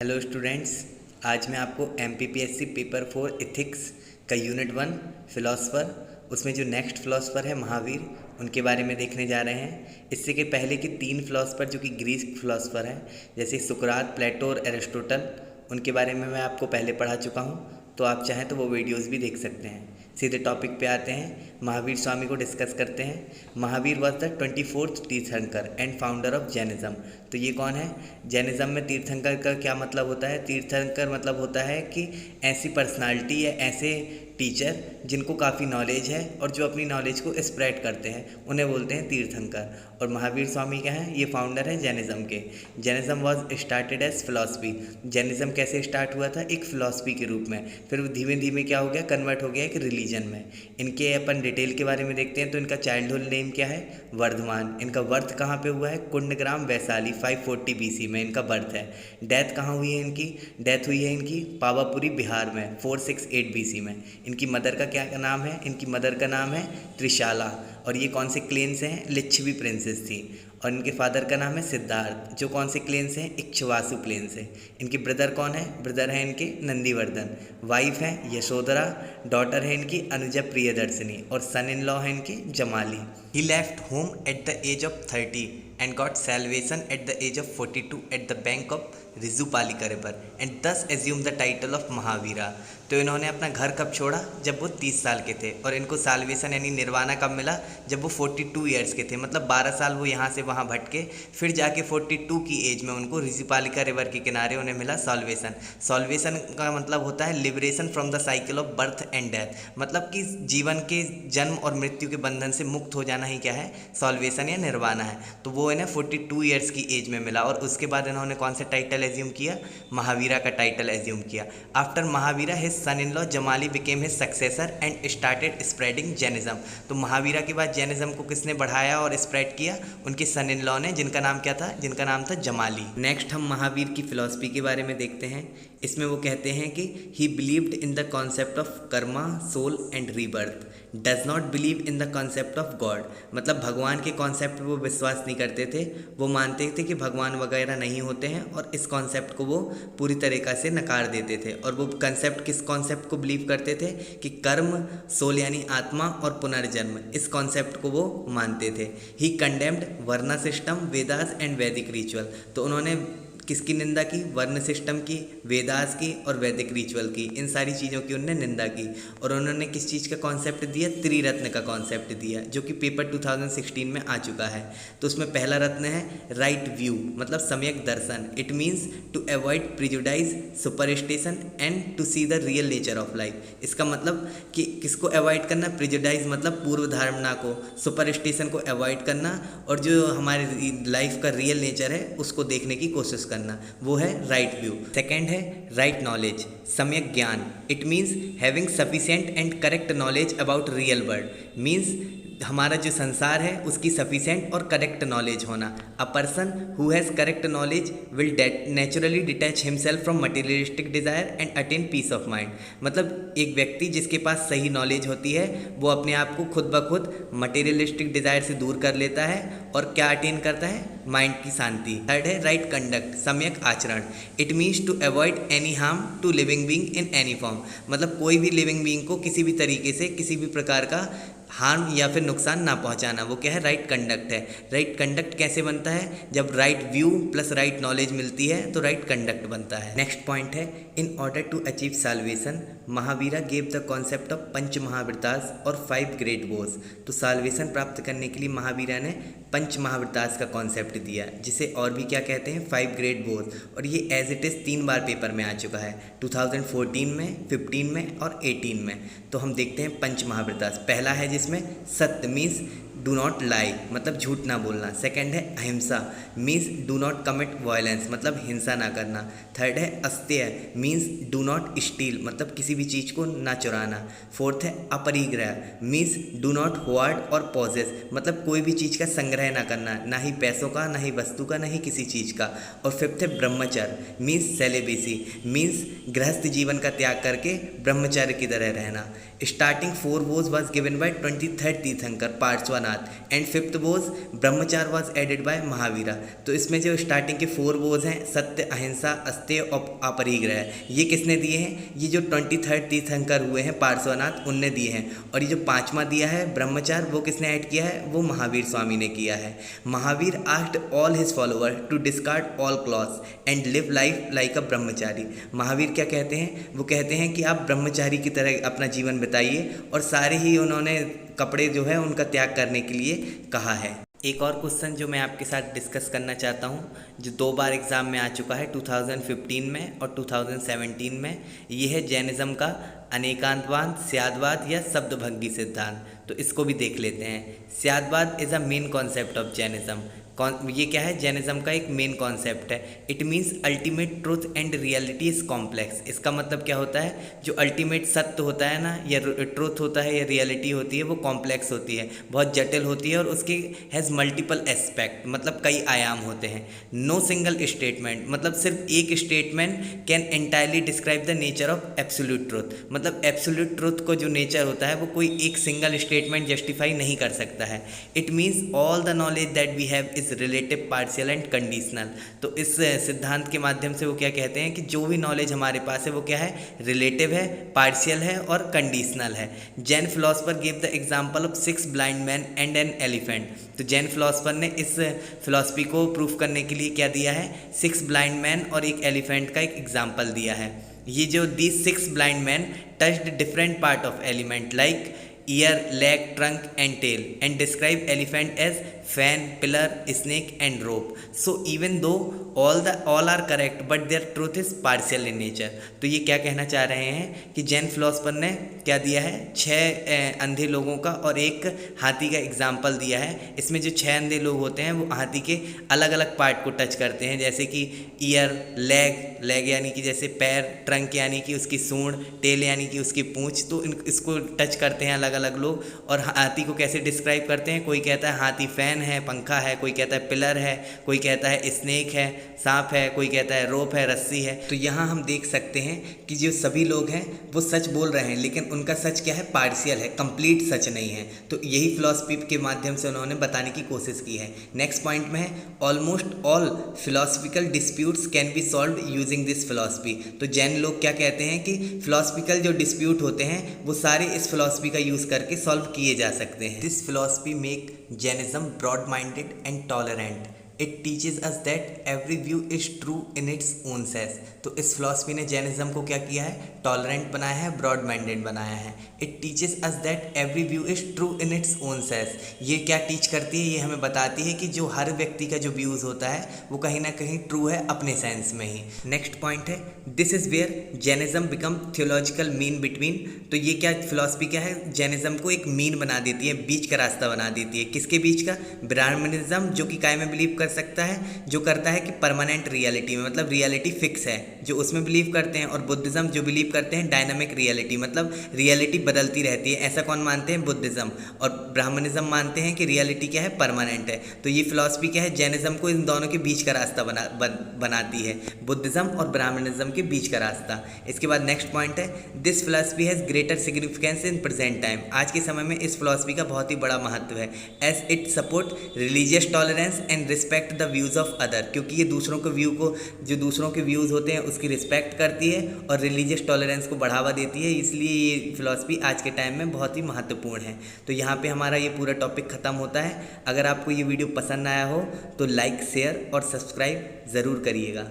Hello students, आज मैं आपको एमपीपीएससी पेपर 4 इथिक्स का यूनिट 1 फिलोसफर उसमें जो नेक्स्ट फिलोसफर है महावीर, उनके बारे में देखने जा रहे हैं। इससे के पहले के 3 फिलोसफर जो कि ग्रीक फिलोसफर हैं, जैसे सुकरात, प्लेटो और एरिस्टोटल, उनके बारे में मैं आपको पहले पढ़ा चुका हूँ। तो आप चाहें तो वो वीडियोज़ भी देख सकते हैं। सीधे टॉपिक पे आते हैं, महावीर स्वामी को डिस्कस करते हैं। महावीर वॉज द 24th तीर्थंकर एंड फाउंडर ऑफ जैनिज़्म। तो ये कौन है? जैनिज़्म में तीर्थंकर का क्या मतलब होता है? तीर्थंकर मतलब होता है कि ऐसी पर्सनालिटी या ऐसे टीचर जिनको काफ़ी नॉलेज है और जो अपनी नॉलेज को स्प्रेड करते हैं, उन्हें बोलते हैं तीर्थंकर। और महावीर स्वामी क्या हैं? ये फाउंडर हैं जैनिज़्म के। Jainism was started as philosophy. Jainism कैसे स्टार्ट हुआ था? एक फिलॉसफी के रूप में, फिर वो धीमे धीमे क्या हो गया? कन्वर्ट हो गया एक रिलीजन में। इनके अपन डिटेल के बारे में देखते हैं। तो इनका चाइल्डहुड नेम क्या है? वर्धमान। इनका बर्थ कहाँ पे हुआ है? कुंडग्राम, वैशाली, 540 BC में इनका बर्थ है। डेथ कहाँ हुई है इनकी? डेथ हुई है इनकी पावापुरी, बिहार में, 468 BC में। इनकी मदर का क्या नाम है? इनकी मदर का नाम है त्रिशाला। और ये कौन से क्लेन से हैं? लिच्छवी प्रिंसेस थी। और इनके फादर का नाम है सिद्धार्थ, जो कौन से क्लेन से हैं? इक्ष्वासु क्लेन से। इनके ब्रदर कौन है? ब्रदर है इनके नंदीवर्धन। वाइफ है यशोधरा। डॉटर है इनकी अनुजा प्रियदर्शनी। और सन इन लॉ है इनके Jamali. He left home at the age of 30 and got salvation at the age of 42 at the bank of रिजुपालिका river and thus assumed the title of Mahavira. तो इन्होंने अपना घर कब छोड़ा? जब वो 30 साल के थे। और इनको साल्वेशन यानी निर्वाणा कब मिला? जब वो 42 ईयर्स के थे। मतलब 12 साल वो यहाँ से वहाँ भटके, फिर जाके 42 की एज में उनको रिजुपालिका रिवर के किनारे उन्हें मिला सॉल्वेशन। सॉल्वेशन का मतलब होता है liberation from the cycle of birth and death. मतलब कि जीवन के जन्म और मृत्यु के बंधन से मुक्त हो जाना ही क्या है? सॉल्वेशन या निर्वाणा है। तो वो इन्हें 42 ईयर्स की एज में मिला। और उसके बाद इन्होंने कौन सा टाइटल एज्यूम किया? महावीरा का टाइटल एज्यूम किया। After Mahavira his son in law Jamali became his successor and started spreading Jainism. तो महावीरा के बाद जैनिज़्म को किसने बढ़ाया और स्प्रेड किया? उनके सन इन लॉ ने, जिनका नाम क्या था? जिनका नाम था जमाली। नेक्स्ट हम महावीर की फिलॉसफी के बारे में देखते हैं। इसमें वो कहते हैं कि he believed in the concept of karma, soul and rebirth, does not believe in the concept of God. मतलब भगवान के कॉन्सेप्ट पर वो विश्वास नहीं करते थे। वो मानते थे कि भगवान वगैरह नहीं होते हैं, और इस कॉन्सेप्ट को वो पूरी तरीक़ा से नकार देते थे। और वो कंसेप्ट, किस कॉन्सेप्ट को बिलीव करते थे? कि कर्म, सोल यानी आत्मा, और पुनर्जन्म, इस कॉन्सेप्ट को वो मानते थे। ही कंडेम्ड वर्ण सिस्टम, वेदास एंड वैदिक रिचुअल। तो उन्होंने किसकी निंदा की? वर्ण सिस्टम की, वेदास की और वैदिक रिचुअल की। इन सारी चीज़ों की उन्होंने निंदा की। और उन्होंने किस चीज़ का कॉन्सेप्ट दिया? त्रिरत्न का कॉन्सेप्ट दिया, जो कि पेपर 2016 में आ चुका है। तो उसमें पहला रत्न है राइट व्यू, मतलब सम्यक दर्शन। It means to avoid prejudice, superstition and to see the real nature of life. इसका मतलब कि किसको अवॉइड करना? प्रिजुडाइज मतलब पूर्व धारणा को, सुपरस्टिशन को अवॉइड करना, और जो हमारी लाइफ का रियल नेचर है उसको देखने की कोशिश करना, वो है राइट व्यू। सेकेंड है राइट नॉलेज, सम्यक ज्ञान। It means having sufficient and correct knowledge about real world. Means हमारा जो संसार है उसकी सफिशिएंट और करेक्ट नॉलेज होना। A person who has correct knowledge will naturally detach himself from materialistic desire and attain peace of mind. मतलब एक व्यक्ति जिसके पास सही नॉलेज होती है, वो अपने आप को खुद ब खुद मटेरियलिस्टिक डिज़ायर से दूर कर लेता है, और क्या अटेन करता है? माइंड की शांति। थर्ड है राइट कंडक्ट, सम्यक आचरण। It means to avoid any harm to living being in any form. मतलब कोई भी लिविंग बीइंग को किसी भी तरीके से, किसी भी प्रकार का हार्म या फिर नुकसान ना पहुंचाना, वो क्या है? राइट कंडक्ट है। राइट कंडक्ट कैसे बनता है? जब right view plus right knowledge मिलती है तो राइट कंडक्ट बनता है। नेक्स्ट पॉइंट है in order to achieve salvation Mahavira gave the concept of Panch Mahavratas और 5 ग्रेट वोज। तो साल्वेशन प्राप्त करने के लिए महावीरा ने पंच महावृतास का कॉन्सेप्ट दिया, जिसे और भी क्या कहते हैं? 5 ग्रेट वोज। और ये एज इट इज़ 3 बार पेपर में आ चुका है, 2014 में, 15 में और 18 में। तो हम देखते हैं पंच महावृतास। पहला है जिसमें सत्य, मीन्स डू नॉट लाई, मतलब झूठ ना बोलना। सेकंड है अहिंसा, means do not commit violence, मतलब हिंसा ना करना। थर्ड है अस्तेय, मीन्स डू नॉट स्टील, मतलब किसी भी चीज़ को ना चुराना। फोर्थ है अपरिग्रह, मीन्स डू नॉट होआर्ड और पॉजेस, मतलब कोई भी चीज़ का संग्रह ना करना, ना ही पैसों का, ना ही वस्तु का, ना ही किसी चीज़ का। और फिफ्थ है ब्रह्मचर्य, मीन्स सेलिबेसी, मीन्स गृहस्थ जीवन का त्याग करके ब्रह्मचर्य की तरह रहना। Starting 4 vows was given by 23rd Tirthankara Parshvanath and 5th vow Brahmachar was added by Mahavira. तो इसमें जो स्टार्टिंग के 4 वोज हैं, सत्य, अहिंसा, सत्य और अपरिग्रह, ये किसने दिए हैं? ये जो 23rd तीर्थंकर हुए हैं पार्श्वनाथ, उनने दिए हैं। और ये जो 5वां दिया है ब्रह्मचार, वो किसने ऐड किया है? वो महावीर स्वामी ने किया है। Mahavir asked all his follower to discard all clothes and live life like a brahmachari. Mahavir क्या कहते हैं? वो कहते हैं कि आप ब्रह्मचारी की तरह अपना जीवन बिताइए, और सारे ही उन्होंने कपड़े जो है उनका त्याग करने के लिए कहा है। एक और क्वेश्चन जो मैं आपके साथ डिस्कस करना चाहता हूँ, जो 2 बार एग्ज़ाम में आ चुका है, 2015 में और 2017 में, ये है जैनिज़्म का अनेकांतवाद, स्यादवाद या शब्दभंगी सिद्धांत। तो इसको भी देख लेते हैं। Syadvada is a main concept of Jainism. ये क्या है? जैनिज़्म का एक मेन कॉन्सेप्ट है। It means ultimate truth and reality is complex. इसका मतलब क्या होता है? जो अल्टीमेट सत्य होता है ना, या ट्रूथ होता है या रियलिटी होती है, वो कॉम्प्लेक्स होती है, बहुत जटिल होती है, और उसके हैज़ मल्टीपल एस्पेक्ट, मतलब कई आयाम होते हैं। नो सिंगल स्टेटमेंट, मतलब सिर्फ एक statement can entirely describe the nature of absolute truth. मतलब एब्सोल्यूट ट्रूथ को जो नेचर होता है वो कोई एक सिंगल स्टेटमेंट जस्टिफाई नहीं कर सकता है। It means all the knowledge that we have is relative, partial and conditional. तो इस सिद्धांत के माध्यम से वो क्या कहते हैं कि जो भी नॉलेज हमारे पास है वो क्या है? रिलेटिव है, पार्शियल है और कंडीशनल है। Jain philosopher give the example of 6 blind man and an elephant. तो जैन फिलोसफर ने इस फिलोसफी को प्रूफ करने के लिए क्या दिया है? 6 ब्लाइंड मैन और एक एलिफेंट का एक एग्जाम्पल दिया है। ये जो these 6 blind man touched different part of element like ear, leg, trunk and tail and describe elephant as fan, pillar, snake and rope. So even though all are correct but their truth is partial in nature. तो ये क्या कहना चाह रहे हैं कि Jain philosopher ने क्या दिया है? 6 अंधे लोगों का और एक हाथी का एग्जाम्पल दिया है। इसमें जो 6 अंधे लोग होते हैं वो हाथी के अलग अलग पार्ट को टच करते हैं, जैसे कि ईयर, लेग यानी कि जैसे पैर, ट्रंक यानी कि उसकी सूंड, टेल यानी कि उसकी पूंछ। तो इसको टच करते हैं अलग अलग लोग। और हाथी को कैसे डिस्क्राइब करते हैं? कोई कहता है हाथी फैन है, पंखा है, कोई कहता है पिलर है, कोई कहता है स्नेक है, सांप है, कोई कहता है रोप है, रस्सी है। तो यहाँ हम देख सकते हैं कि जो सभी लोग हैं वो सच बोल रहे हैं, लेकिन उनका सच क्या है? पार्शियल है, कंप्लीट सच नहीं है। तो यही फिलॉसफी के माध्यम से उन्होंने बताने की कोशिश की है। नेक्स्ट पॉइंट में है almost all philosophical disputes can be solve using this philosophy. तो जैन लोग क्या कहते हैं कि फिलोसफिकल जो डिस्प्यूट होते हैं वो सारे इस फिलॉसफी का यूज़ करके सॉल्व किए जा सकते हैं। This philosophy make Jainism broad minded and tolerant. It teaches us that every view is true in its own sense. तो इस फिलॉसफी ने जैनिज्म को क्या किया है? टॉलरेंट बनाया है, ब्रॉड माइंडेड बनाया है। It teaches us that every view is true in its own sense. ये क्या टीच करती है? ये हमें बताती है कि जो हर व्यक्ति का जो व्यूज़ होता है वो कहीं ना कहीं ट्रू है अपने सेंस में ही। नेक्स्ट पॉइंट है this is where Jainism become theological mean between. तो ये क्या फिलॉसफी क्या है? जैनिज्म को एक मीन बना देती है, बीच का रास्ता बना देती है। किसके बीच का? ब्राह्मणिज्म जो कि काय में बिलीव कर सकता है, जो करता है कि परमानेंट रियलिटी में, मतलब रियलिटी फिक्स है, जो उसमें बिलीव करते हैं। और बुद्धिज्म जो बिलीव करते हैं डायनामिक रियलिटी, मतलब रियलिटी बदलती रहती है। ऐसा कौन मानते हैं? बुद्धिज्म। और ब्राह्मणिज्म मानते हैं कि रियलिटी क्या है? परमानेंट है। तो ये फिलॉसफी क्या है? जैनिज्म को इन दोनों के बीच का रास्ता बनाती है, बुद्धिज्म और ब्राह्मणिज्म के बीच का रास्ता। इसके बाद नेक्स्ट पॉइंट है this philosophy has greater significance in present time. आज के समय में इस फिलॉसफी का बहुत ही बड़ा महत्व है, as it support religious tolerance and respect the views of other. क्योंकि ये दूसरों के व्यू को, जो दूसरों के व्यूज़ होते हैं उसकी रिस्पेक्ट करती है और रिलीजियस टॉलरेंस को बढ़ावा देती है। इसलिए ये फिलॉसफी आज के टाइम में बहुत ही महत्वपूर्ण है। तो यहाँ पे हमारा ये पूरा टॉपिक ख़त्म होता है। अगर आपको ये वीडियो पसंद आया हो तो लाइक, शेयर और सब्सक्राइब ज़रूर करिएगा।